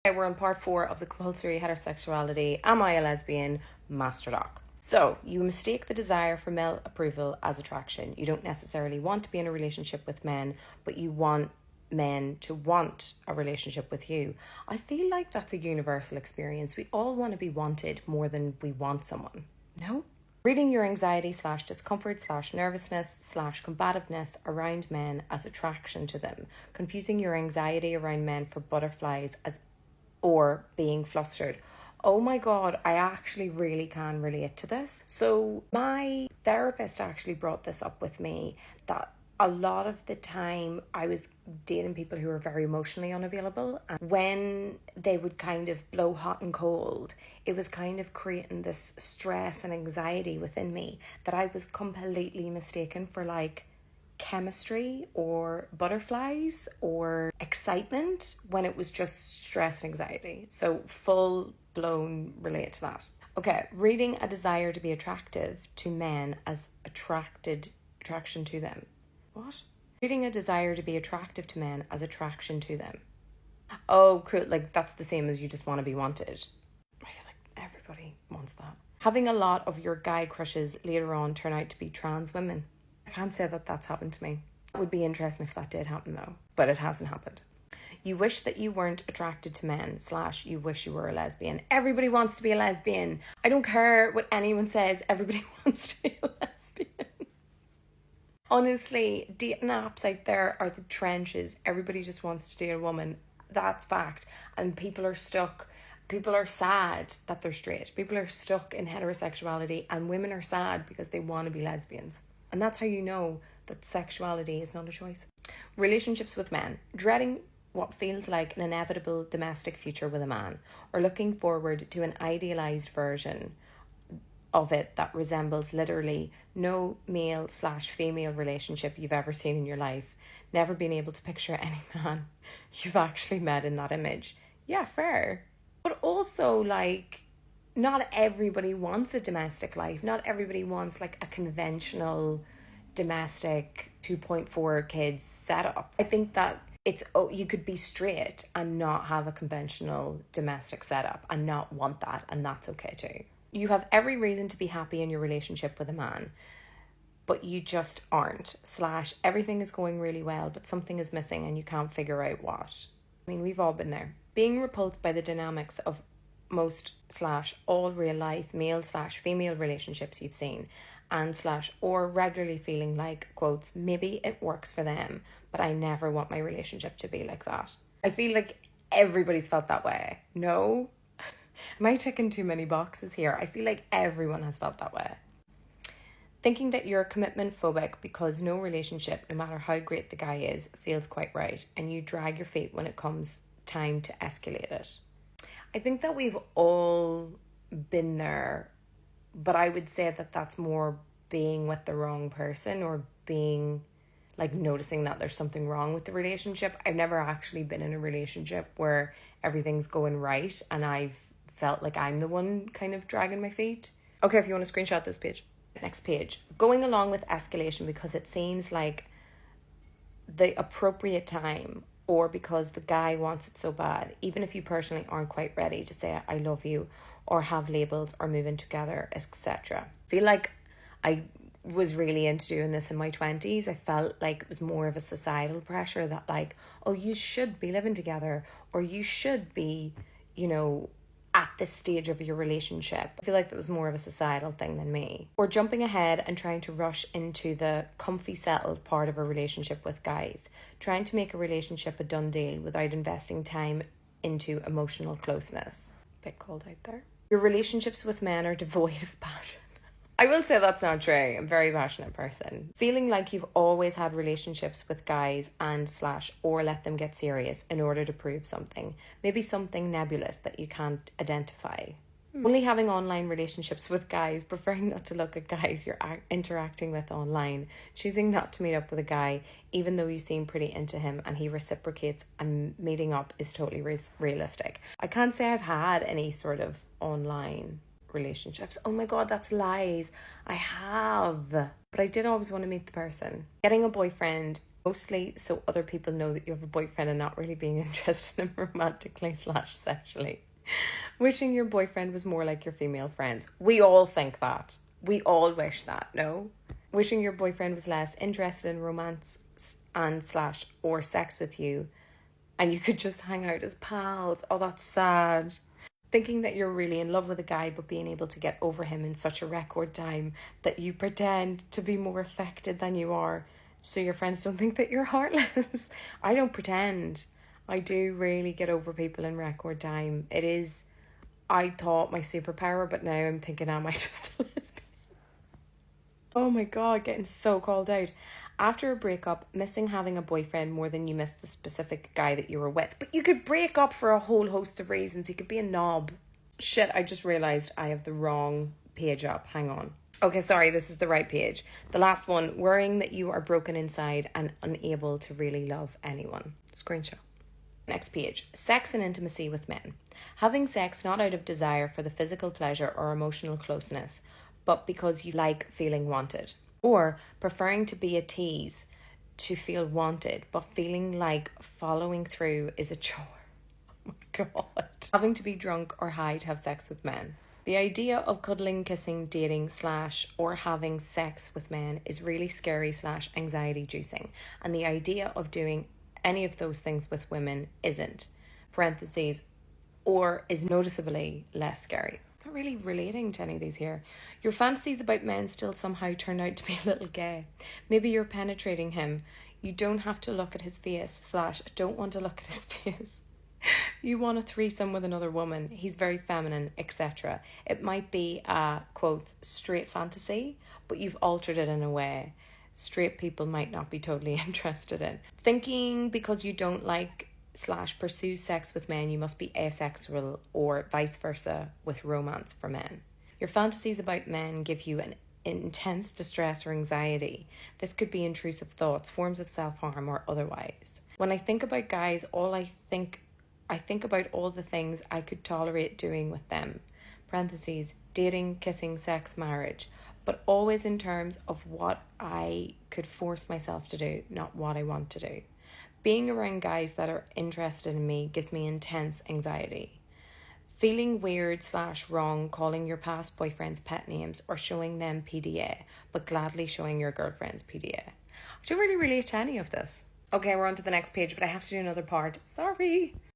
Okay, we're on part 4 of the compulsory heterosexuality, am I a lesbian, Masterdoc. So, you mistake the desire for male approval as attraction. You don't necessarily want to be in a relationship with men, but you want men to want a relationship with you. I feel like that's a universal experience. We all want to be wanted more than we want someone. No? Reading your anxiety / discomfort / nervousness / combativeness around men as attraction to them. Confusing your anxiety around men for butterflies or being flustered. Oh my God, I actually really can relate to this. So my therapist actually brought this up with me, that a lot of the time I was dating people who were very emotionally unavailable, and when they would kind of blow hot and cold, it was kind of creating this stress and anxiety within me that I was completely mistaken for like chemistry or butterflies or excitement, when it was just stress and anxiety. So full blown relate to that. Okay, reading a desire to be attractive to men as attraction to them. What? Reading a desire to be attractive to men as attraction to them. Oh, cool. Like that's the same as you just want to be wanted. I feel like everybody wants that. Having a lot of your guy crushes later on turn out to be trans women. I can't say that that's happened to me. It would be interesting if that did happen though, but it hasn't happened. You wish that you weren't attracted to men / you wish you were a lesbian. Everybody wants to be a lesbian. I don't care what anyone says. Everybody wants to be a lesbian. Honestly, dating apps out there are the trenches. Everybody just wants to date a woman. That's fact. And people are stuck. People are sad that they're straight. People are stuck in heterosexuality, and women are sad because they want to be lesbians. And that's how you know that sexuality is not a choice. Relationships with men. Dreading what feels like an inevitable domestic future with a man, or looking forward to an idealized version of it that resembles literally no male / female relationship you've ever seen in your life. Never been able to picture any man you've actually met in that image. Yeah, fair. But also, like, not everybody wants a domestic life. Not everybody wants like a conventional domestic 2.4 kids setup. I think that you could be straight and not have a conventional domestic setup and not want that, and that's okay too. You have every reason to be happy in your relationship with a man, but you just aren't / everything is going really well, but something is missing and you can't figure out what. I mean, we've all been there. Being repulsed by the dynamics of most / all real life male / female relationships you've seen, and / or regularly feeling like, quotes, maybe it works for them, but I never want my relationship to be like that. I feel like everybody's felt that way. No? Am I ticking too many boxes here? I feel like everyone has felt that way. Thinking that you're commitment phobic because no relationship, no matter how great the guy is, feels quite right, and you drag your feet when it comes time to escalate it. I think that we've all been there, but I would say that that's more being with the wrong person, or being like noticing that there's something wrong with the relationship. I've never actually been in a relationship where everything's going right and I've felt like I'm the one kind of dragging my feet. Okay, if you want to screenshot this page. Next page. Going along with escalation because it seems like the appropriate time, or because the guy wants it so bad, even if you personally aren't quite ready to say I love you or have labels or move in together, etc. I feel like I was really into doing this in my 20s. I felt like it was more of a societal pressure that like, oh, you should be living together, or you should be, you know, at this stage of your relationship. I feel like that was more of a societal thing than me. Or jumping ahead and trying to rush into the comfy settled part of a relationship with guys, trying to make a relationship a done deal without investing time into emotional closeness. Bit cold out there. Your relationships with men are devoid of passion. I will say that's not true. I'm a very passionate person. Feeling like you've always had relationships with guys and / or let them get serious in order to prove something. Maybe something nebulous that you can't identify. Only having online relationships with guys, preferring not to look at guys you're interacting with online, choosing not to meet up with a guy even though you seem pretty into him and he reciprocates, and meeting up is totally realistic. I can't say I've had any sort of online relationships. Oh my God, that's lies. I have. But I did always want to meet the person. Getting a boyfriend Mostly so other people know that you have a boyfriend and not really being interested in romantically / sexually. Wishing your boyfriend was more like your female friends. We all think that. We all wish that, no? Wishing your boyfriend was less interested in romance and / or sex with you and you could just hang out as pals. Oh, that's sad. Thinking that you're really in love with a guy but being able to get over him in such a record time that you pretend to be more affected than you are so your friends don't think that you're heartless. I don't pretend. I do really get over people in record time. It is, I thought, my superpower, but now I'm thinking, am I just a lesbian? Oh my God, getting so called out. After a breakup, missing having a boyfriend more than you miss the specific guy that you were with. But you could break up for a whole host of reasons. He could be a knob. Shit, I just realised I have the wrong page up. Hang on. Okay, sorry, this is the right page. The last one, worrying that you are broken inside and unable to really love anyone. Screenshot. Next page, sex and intimacy with men. Having sex not out of desire for the physical pleasure or emotional closeness, but because you like feeling wanted. Or preferring to be a tease to feel wanted, but feeling like following through is a chore. Oh my God. Having to be drunk or high to have sex with men. The idea of cuddling, kissing, dating / or having sex with men is really scary / anxiety inducing. And the idea of doing any of those things with women isn't, parentheses, or is noticeably less scary. Not really relating to any of these here. Your fantasies about men still somehow turn out to be a little gay. Maybe you're penetrating him. You don't have to look at his face / don't want to look at his face. You want a threesome with another woman. He's very feminine, etc. It might be a, quote, straight fantasy, but you've altered it in a way straight people might not be totally interested in. Thinking because you don't like / pursue sex with men, you must be asexual, or vice versa with romance for men. Your fantasies about men give you an intense distress or anxiety. This could be intrusive thoughts, forms of self-harm, or otherwise. When I think about guys, I think about all the things I could tolerate doing with them. Parentheses, dating, kissing, sex, marriage. But always in terms of what I could force myself to do, not what I want to do. Being around guys that are interested in me gives me intense anxiety. Feeling weird / wrong calling your past boyfriends pet names or showing them PDA, but gladly showing your girlfriends PDA. I don't really relate to any of this. Okay, we're on to the next page, but I have to do another part. Sorry.